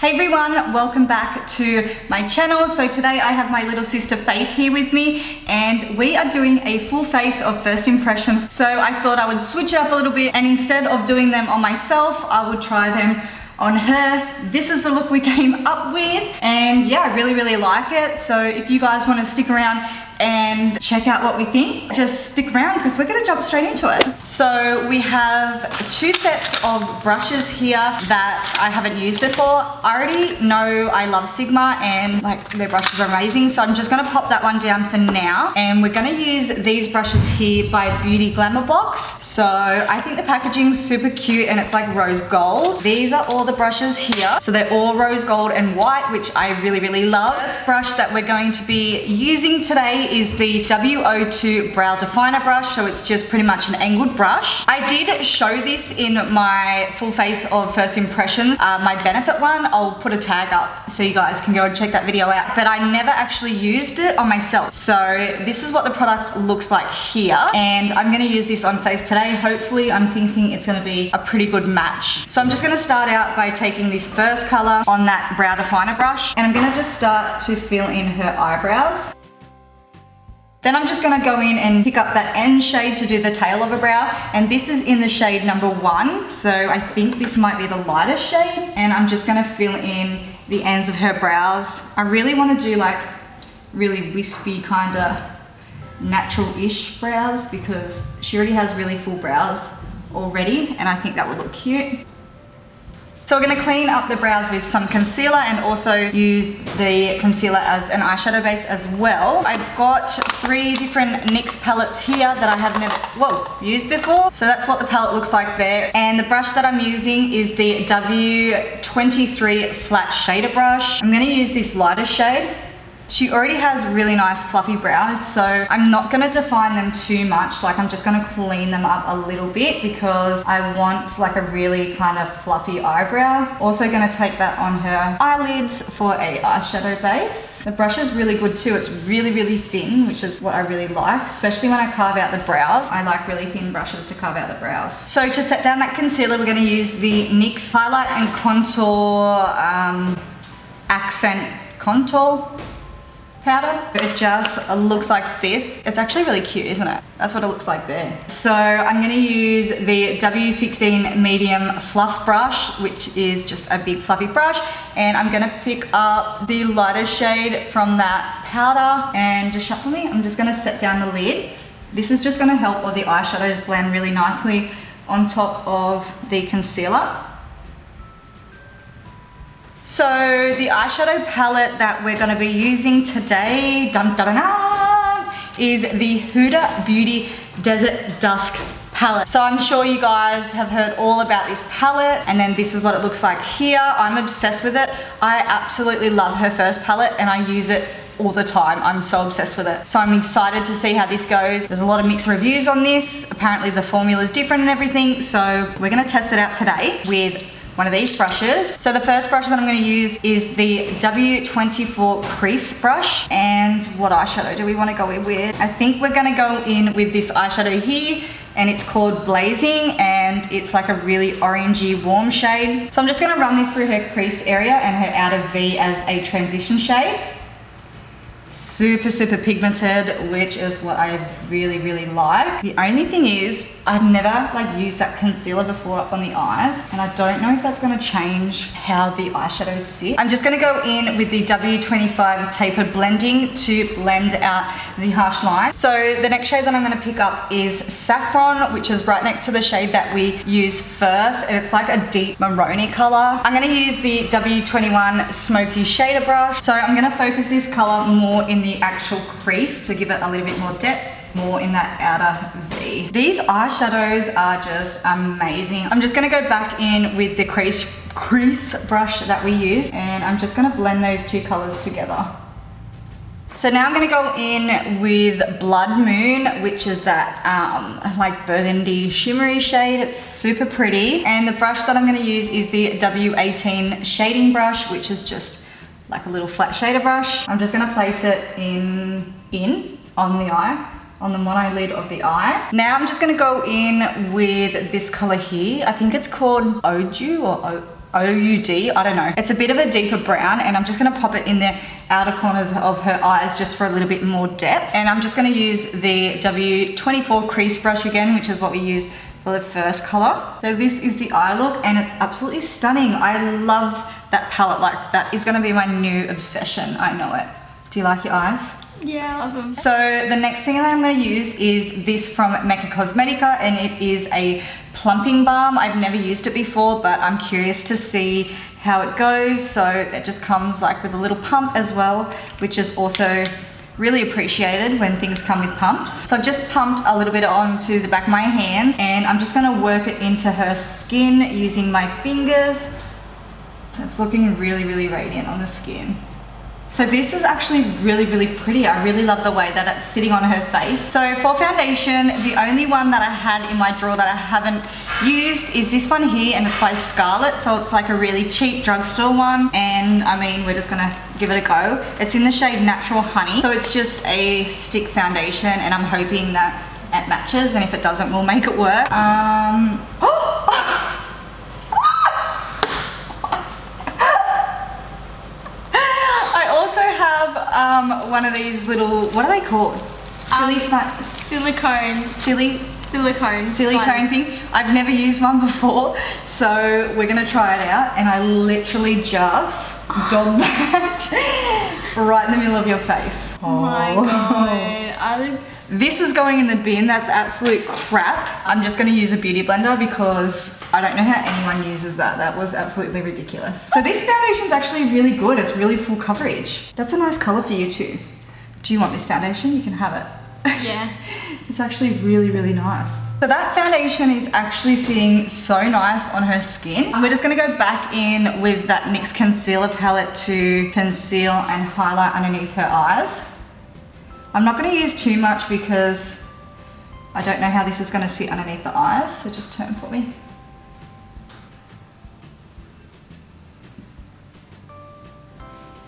Hey everyone, welcome back to my channel. So today I have my little sister Faith here with me and we are doing a full face of first impressions. So I thought I would switch it up a little bit and instead of doing them on myself, I would try them on her. This is the look we came up with and yeah, I really like it. So if you guys want to stick around and check out what we think, just stick around because we're gonna jump straight into it. So we have two sets of brushes here that I haven't used before. I already know I love Sigma and like their brushes are amazing, so I'm just gonna pop that one down for now. And we're gonna use these brushes here by Beauty Glamour box. So I think the packaging's super cute and it's like rose gold. These are all the brushes here. So they're all rose gold and white, which I really love. The first brush that we're going to be using today is the WO2 Brow Definer brush. So it's just pretty much an angled brush. I did show this in my full face of first impressions, my benefit one. I'll put a tag up so you guys can go and check that video out. But I never actually used it on myself. So this is what the product looks like here. And I'm gonna use this on face today. Hopefully, I'm thinking it's gonna be a pretty good match. So I'm just gonna start out by taking this first color on that Brow Definer brush. And I'm gonna just start to fill in her eyebrows. Then I'm just gonna go in and pick up that end shade to do the tail of a brow. And this is in the shade number 1. So I think this might be the lighter shade. And I'm just gonna fill in the ends of her brows. I really wanna do like really wispy kind of natural-ish brows because she already has really full brows already. And I think that would look cute. So we're gonna clean up the brows with some concealer and also use the concealer as an eyeshadow base as well. I've got 3 different NYX palettes here that I have never, used before. So that's what the palette looks like there. And the brush that I'm using is the W23 flat shader brush. I'm gonna use this lighter shade. She already has really nice fluffy brows, so I'm not gonna define them too much. Like I'm just gonna clean them up a little bit because I want like a really kind of fluffy eyebrow. Also gonna take that on her eyelids for a eyeshadow base. The brush is really good too. It's really thin, which is what I really like, especially when I carve out the brows. I like really thin brushes to carve out the brows. So to set down that concealer, we're gonna use the NYX Highlight and Contour Accent Contour powder. It just looks like this. It's actually really cute, isn't it? That's what it looks like there. So I'm gonna use the W16 medium fluff brush, which is just a big fluffy brush. And I'm gonna pick up the lighter shade from that powder and just shuffle me. I'm just gonna set down the lid. This is just gonna help all the eyeshadows blend really nicely on top of the concealer. So the eyeshadow palette that we're gonna be using today, is the Huda Beauty Desert Dusk palette. So I'm sure you guys have heard all about this palette and then this is what it looks like here. I'm obsessed with it. I absolutely love her first palette and I use it all the time. I'm so obsessed with it. So I'm excited to see how this goes. There's a lot of mixed reviews on this. Apparently the formula is different and everything. So we're gonna test it out today with one of these brushes. So the first brush that I'm going to use is the W24 crease brush. And what eyeshadow do we want to go in with? I think we're going to go in with this eyeshadow here and it's called Blazing and it's like a really orangey warm shade. So I'm just going to run this through her crease area and her outer V as a transition shade. Super pigmented, which is what I really like. The only thing is I've never like used that concealer before up on the eyes and I don't know if that's going to change how the eyeshadows sit. I'm just going to go in with the W25 tapered blending to blend out the harsh lines. So the next shade that I'm going to pick up is Saffron, which is right next to the shade that we use first and it's like a deep maroni color. I'm going to use the W21 smoky shader brush. So I'm going to focus this color more in the actual crease to give it a little bit more depth, more in that outer V. These eyeshadows are just amazing. I'm just gonna go back in with the crease brush that we use and I'm just gonna blend those two colors together. So now I'm gonna go in with Blood Moon, which is that like burgundy shimmery shade. It's super pretty. And the brush that I'm gonna use is the W18 shading brush, which is just like a little flat shader brush. I'm just gonna place it in on the eye, on the one eyelid of the eye. Now I'm just gonna go in with this color here. I think it's called Oju or OUD, I don't know. It's a bit of a deeper brown, and I'm just gonna pop it in the outer corners of her eyes just for a little bit more depth. And I'm just gonna use the W24 crease brush again, which is what we used for the first color. So this is the eye look, and it's absolutely stunning. I love that palette. Like, that is gonna be my new obsession. I know it. Do you like your eyes? Yeah, I love them. So the next thing that I'm going to use is this from MECCA, and it is a plumping balm. I've never used it before, but I'm curious to see how it goes. So it just comes like with a little pump as well, which is also really appreciated when things come with pumps. So I've just pumped a little bit onto the back of my hands, and I'm just going to work it into her skin using my fingers. So it's looking really, really radiant on the skin. So this is actually really, really pretty. I really love the way that it's sitting on her face. So for foundation, the only one that I had in my drawer that I haven't used is this one here, and it's by Scarlett. So it's like a really cheap drugstore one. And I mean, we're just gonna give it a go. It's in the shade Natural Honey. So it's just a stick foundation, and I'm hoping that it matches. And if it doesn't, we'll make it work. One of these little, what are they called? Silicone thing. I've never used one before, so we're gonna try it out. And I literally just dob that right in the middle of your face. Oh my god, this is going in the bin. That's absolute crap. I'm just gonna use a beauty blender because I don't know how anyone uses that. That was absolutely ridiculous. So this foundation's actually really good. It's really full coverage. That's a nice color for you too. Do you want this foundation? You can have it. Yeah. It's actually really, really nice. So that foundation is actually sitting so nice on her skin. We're just gonna go back in with that NYX concealer palette to conceal and highlight underneath her eyes. I'm not gonna use too much because I don't know how this is gonna sit underneath the eyes, so just turn for me.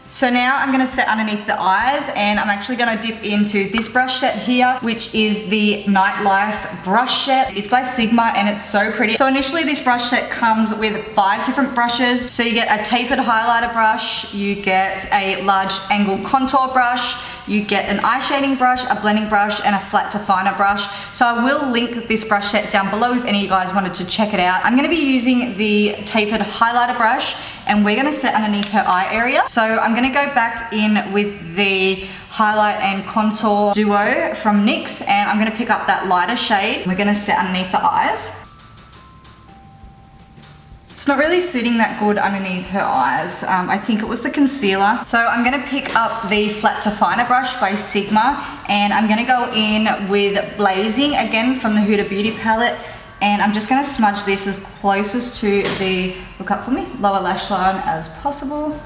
So now I'm gonna set underneath the eyes, and I'm actually gonna dip into this brush set here, which is the Nightlife brush set. It's by Sigma, and it's so pretty. So initially this brush set comes with 5 different brushes. So you get a tapered highlighter brush, you get a large angle contour brush, you get an eye shading brush, a blending brush, and a flat definer brush. So I will link this brush set down below if any of you guys wanted to check it out. I'm gonna be using the tapered highlighter brush, and we're gonna set underneath her eye area. So I'm gonna go back in with the highlight and contour duo from NYX, and I'm gonna pick up that lighter shade. We're gonna set underneath the eyes. It's not really sitting that good underneath her eyes. I think it was the concealer. So I'm gonna pick up the flat definer brush by Sigma, and I'm gonna go in with Blazing, again from the Huda Beauty palette. And I'm just gonna smudge this as closest to the, look up for me, lower lash line as possible.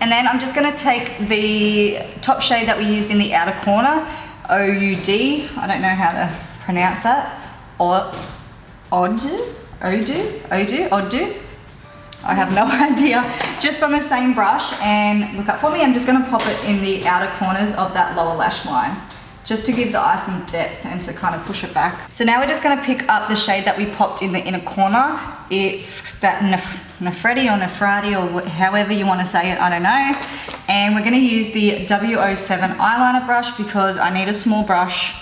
And then I'm just gonna take the top shade that we used in the outer corner, OUD, I don't know how to pronounce that, Odu? I have no idea. Just on the same brush, and look up for me, I'm just gonna pop it in the outer corners of that lower lash line, just to give the eye some depth and to kind of push it back. So now we're just gonna pick up the shade that we popped in the inner corner. It's that Nefredi or Nefrati, or however you wanna say it, I don't know. And we're gonna use the W07 eyeliner brush because I need a small brush.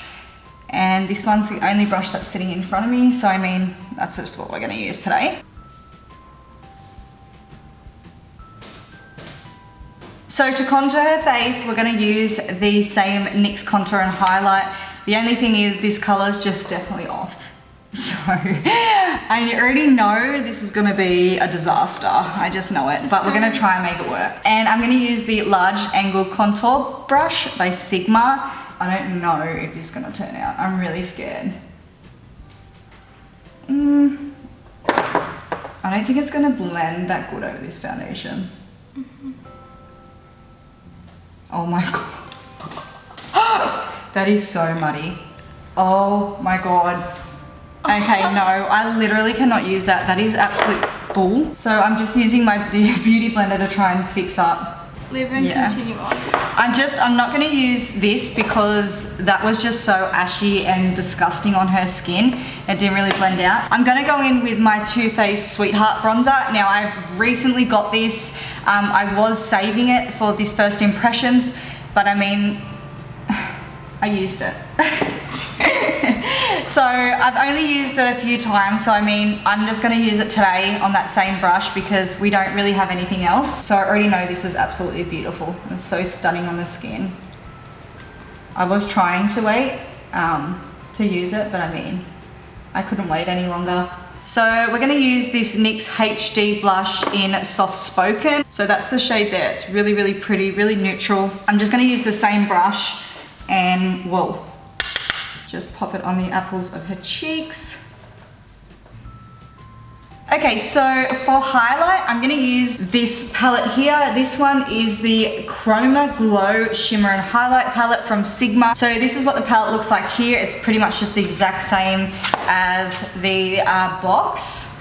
And this one's the only brush that's sitting in front of me. So I mean, that's just what we're gonna use today. So to contour her face, we're gonna use the same NYX contour and highlight. The only thing is this color's just definitely off. So, and you already know this is gonna be a disaster. I just know it, but we're gonna try and make it work. And I'm gonna use the large angle contour brush by Sigma. I don't know if this is gonna turn out. I'm really scared. I don't think it's gonna blend that good over this foundation. Oh my god. That is so muddy. Oh my god. Okay, no, I literally cannot use that. That is absolute bull. So I'm just using my beauty blender to try and fix up Live and Yeah. continue on. I'm not going to use this because that was just so ashy and disgusting on her skin. It didn't really blend out. I'm going to go in with my Too Faced Sweetheart bronzer. Now, I've recently got this. I was saving it for this first impressions, but I mean, I used it. So I've only used it a few times, so I mean, I'm just going to use it today on that same brush because we don't really have anything else. So I already know this is absolutely beautiful. It's so stunning on the skin. I was trying to wait to use it, but I mean, I couldn't wait any longer. So we're going to use this NYX HD blush in Soft Spoken. So that's the shade there. It's really, really pretty, really neutral. I'm just going to use the same brush and, whoa, just pop it on the apples of her cheeks. Okay, so for highlight, I'm gonna use this palette here. This one is the Chroma Glow Shimmer and Highlight palette from Sigma. So this is what the palette looks like here. It's pretty much just the exact same as the box.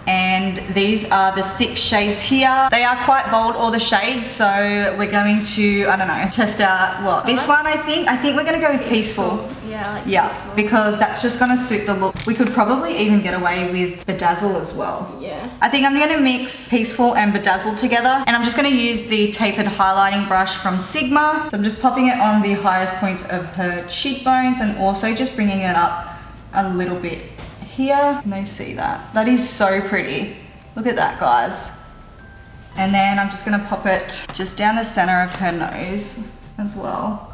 And these are the 6 shades here. They are quite bold, all the shades, so we're going to, I don't know, test out what? This one, I think we're gonna go with Peaceful. Yeah, like Yeah, peaceful. because that's just gonna suit the look. We could probably even get away with Bedazzle as well. Yeah. I think I'm gonna mix Peaceful and Bedazzle together, and I'm just gonna use the tapered highlighting brush from Sigma. So I'm just popping it on the highest points of her cheekbones and also just bringing it up a little bit here. Can they see that? That is so pretty. Look at that, guys. And then I'm just gonna pop it just down the center of her nose as well.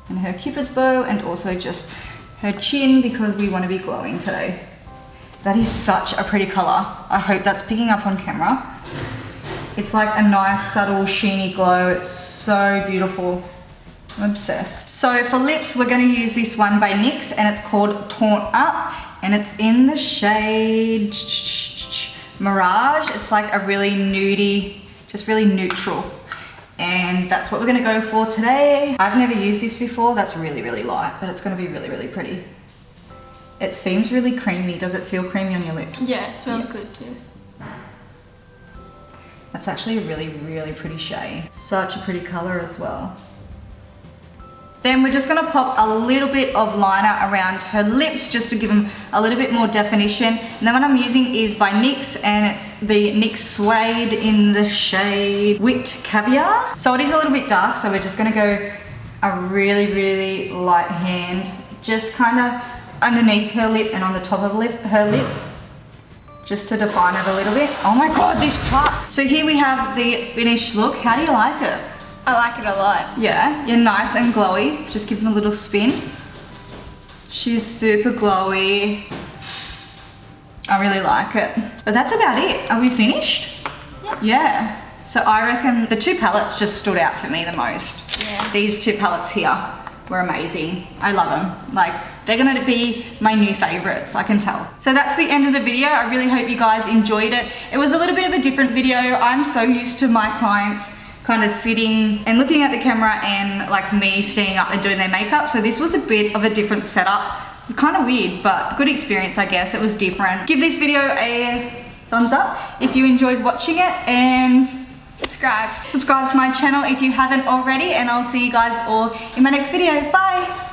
And her cupid's bow, and also just her chin because we want to be glowing today. That is such a pretty color. I hope that's picking up on camera. It's like a nice subtle sheeny glow. It's so beautiful. I'm obsessed. So for lips, we're going to use this one by NYX, and it's called Taunt Up, and it's in the shade Mirage. It's like a really nudie, just really neutral. And that's what we're gonna go for today. I've never used this before. That's really, really light, but it's gonna be really, really pretty. It seems really creamy. Does it feel creamy on your lips? Yeah, it smells good too. That's actually a really, really pretty shade. Such a pretty color as well. Then we're just gonna pop a little bit of liner around her lips just to give them a little bit more definition. And then what I'm using is by NYX, and it's the NYX Suede in the shade Whipped Caviar. So it is a little bit dark, so we're just gonna go a really, really light hand, just kind of underneath her lip and on the top of her lip, just to define it a little bit. Oh my God, this chart. So here we have the finished look. How do you like it? I like it a lot. Yeah, you're nice and glowy. Just give them a little spin. She's super glowy. I really like it. But that's about it. Are we finished? Yeah. Yeah. So I reckon the 2 palettes just stood out for me the most. Yeah. These 2 palettes here were amazing. I love them. Like, they're gonna be my new favorites, I can tell. So that's the end of the video. I really hope you guys enjoyed it. It was a little bit of a different video. I'm so used to my clients kind of sitting and looking at the camera and like me standing up and doing their makeup. So this was a bit of a different setup. It's kind of weird, but good experience, I guess. It was different. Give this video a thumbs up if you enjoyed watching it, and Subscribe. subscribe to my channel if you haven't already, and I'll see you guys all in my next video. Bye.